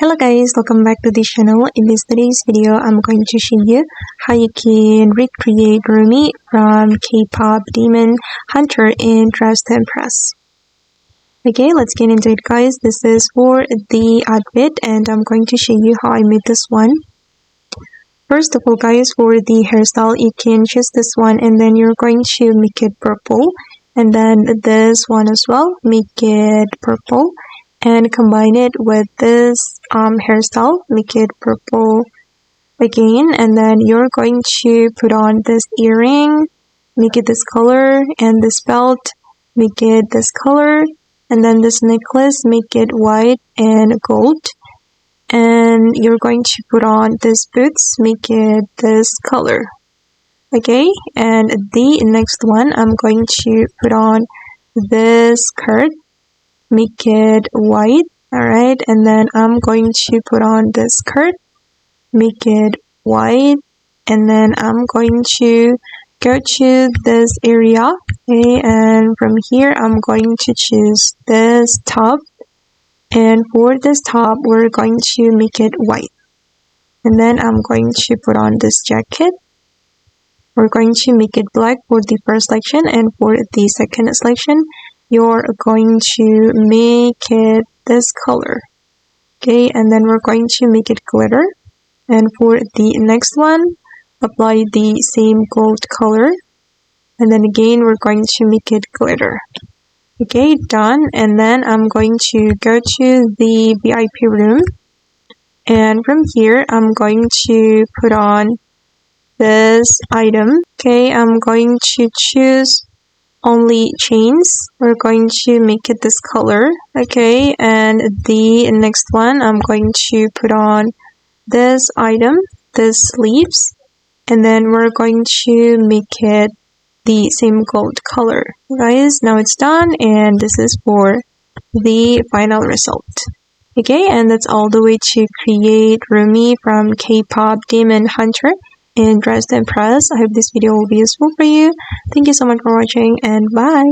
Hello guys, welcome back to this channel. In today's video, I'm going to show you how you can recreate Rumi from K-pop demon hunter in Dress to Impress. Okay, let's get into it guys. This is for the outfit and I'm going to show you how I made this one. First of all guys, for the hairstyle, you can choose this one and then you're going to make it purple. And then this one as well, make it purple. And combine it with this hairstyle, make it purple again, and then you're going to put on this earring, make it this color, and this belt, make it this color, and then this necklace, make it white and gold, and you're going to put on this boots, make it this color. Okay, and the next one, I'm going to put on this skirt, make it white. Alright, and then I'm going to put on this skirt, make it white, and then I'm going to go to this area, okay, and from here I'm going to choose this top, and for this top we're going to make it white, and then I'm going to put on this jacket. We're going to make it black for the first selection, and for the second selection you're going to make it this color. Okay, and then we're going to make it glitter. And for the next one, apply the same gold color. And then again, we're going to make it glitter. Okay, done. And then I'm going to go to the VIP room. And from here, I'm going to put on this item. Okay, I'm going to choose only chains. We're going to make it this color. Okay, and the next one I'm going to put on this item, this sleeves, and then we're going to make it the same gold color. Guys, now it's done and this is for the final result. Okay, and that's all the way to create Rumi from K-pop demon hunter in Dress to Impress. I hope this video will be useful for you. Thank you so much for watching and bye!